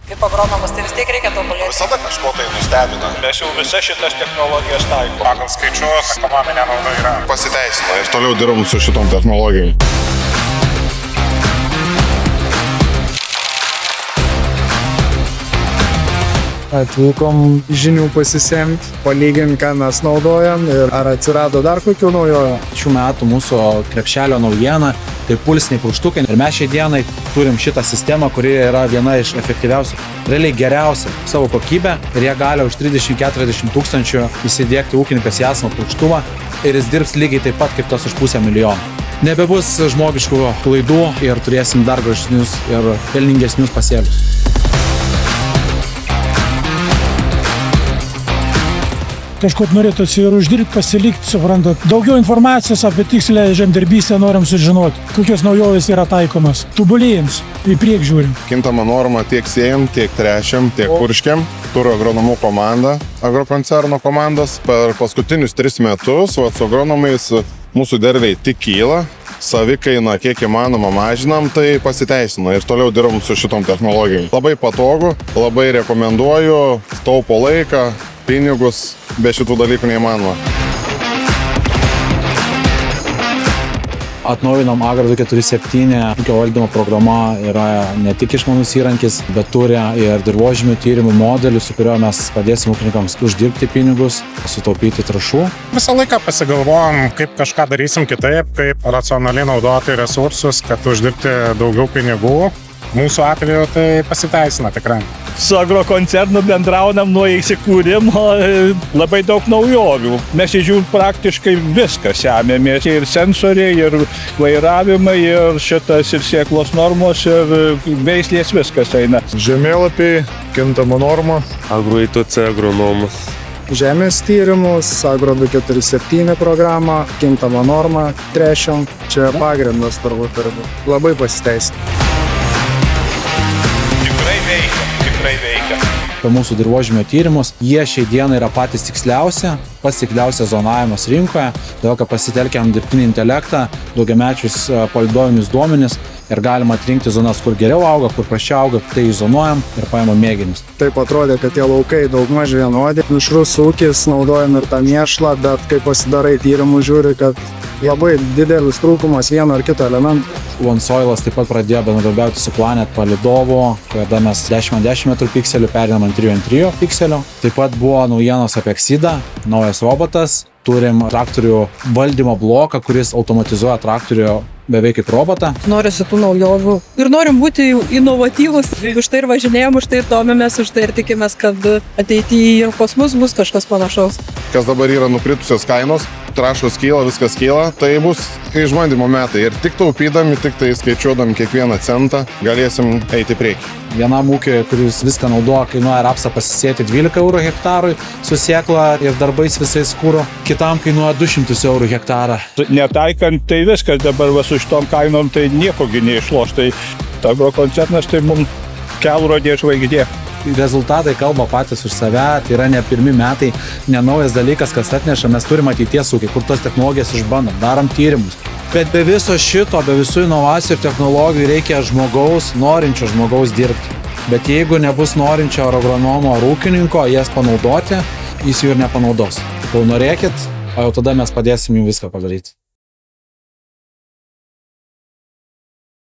Kaip agronomas, tai vis tiek reikia tobulėti. Visada kažko tai nustebina. Mes jau visas šitas technologijas taikome. Pagal skaičius, ekonominė nauda yra. Pasiteisino ir toliau dirbam su šitom technologijom. Atvykom žinių pasisemti, palyginti, ką mes naudojam ir ar atsirado dar kokių naujojo. Šių metų mūsų krepšelio naujiena tai pulsiniai purkštukai ir mes šiai dienai turim šitą sistemą, kuri yra viena iš efektyviausių, realiai geriausia savo kokybę ir ją gali už 30-40 tūkstančių įsidiegti ūkininkas į esamą purkštuvą ir jis dirbs lygiai taip pat kaip tas už 500 000. Nebebus žmogiškų klaidų ir turėsim dar gražesnius ir pelningesnius pasėlius. Kažkot norėtųsi ir uždirbti, pasilikti, suprantat. Daugiau informacijos apie tikslę žemdirbystę norim sužinoti, kokios naujovės yra taikomas. Tobulėjams, į priekį žiūrim. Kintama norma tiek sėjam, tiek trešiam, tiek purškiam. Turiu agronomų komandą, agrokoncerno komandas. Per paskutinius 3 metus su agronomais mūsų derliai tik kyla. Savikaina kiek įmanoma mažinam, tai pasiteisino ir toliau dirbam su šitom technologijom. Labai patogu, labai rekomenduoju, taupo laiką, pinigus, be šitų dalykų neįmanoma. Atnaujinom Agro 247 ūkio valdymo programa yra ne tik išmanus įrankis, bet turi ir dirvožemio tyrimų modelį, su kuriuo mes padėsim ūkininkams uždirbti pinigus, sutaupyti trąšų. Visą laiką pasigalvojam, kaip kažką darysim kitaip, kaip racionaliai naudoti resursus, kad uždirbti daugiau pinigų. Mūsų atveju tai pasiteisina tikrai. Su agrokoncernu bendraunam nuo įsikūrimo, labai daug naujovių. Mes žiūrim praktiškai viską semėmės. Ir sensoriai, ir vairavimai, ir šitas, ir sėklos normos, ir veislės viskas eina. Žemėlapiai, kintama norma. Agro ITC agronomas. Žemės tyrimus, Agro 247 programą, kintama norma, trešiam. Čia pagrindas turbūt turi būti. Labai pasiteisina. Tikrai veikia. Apie mūsų dirvožemio tyrimus, jie šiai dienai yra patys tiksliausi, pats tiksliausias zonavimas rinkoje, dėl kad pasitelkiam dirbtinį intelektą, daugiamečius palydovinius duomenis ir galima atrinkti zonas, kur geriau auga, kur prasčiau auga, tai izoliuojam ir paimam mėginius. Taip atrodė, kad tie laukai daugmaž vienodi. Mišrus ūkis, naudojam ir tą mėšlą, bet kai pasidarai tyrimų, žiūri, kad labai didelis trūkumas vieno ar kito elemento. OneSoilas taip pat pradėjo bendradarbiauti su Planet palydovu, kada mes 10x10 metrų pikselių pereinam ant 3x3 pikselių. Taip pat buvo naujienos apie Exidą, naujas robotas. Turim traktorių valdymo bloką, kuris automatizuoja traktorių beveik kaip robotą. Norisi tų naujovių ir norim būti inovatyvus. Už tai ir važinėjom, už tai ir domimės, už tai ir tikimės, kad ateityje ir pas mus bus kažkas panašaus. Kas dabar yra nukritusios kainos, trąšos kyla, viskas kyla, tai bus išbandymo metai. Ir tik taupydami, tik tai skaičiuodami kiekvieną centą, galėsim eiti prieki. Vienam ūkiui, kuris viską naudoja, kainuoja rapsą pasisėti 12 eurų hektarui su sėkla ir darbais visais kūro. Kitam kainuoja 200 eurų hektarą. Netaikant, tai viskas dabar va su šitom kainom, tai niekogi neišloš. Tai agrokoncernas tai mums kelrodė žvaigždė. Rezultatai kalba patys už save, tai yra ne pirmi metai, ne naujas dalykas, kas atneša, mes turim ateities ūkį, kur tos technologijas išbandom, darom tyrimus. Bet be viso šito, be visų inovacijų ir technologijų reikia žmogaus, norinčio žmogaus dirbti. Bet jeigu nebus norinčio agronomo ar ūkininko jas panaudoti, jis jų ir nepanaudos. Kol norėkit, o jau tada mes padėsim jums viską padaryti.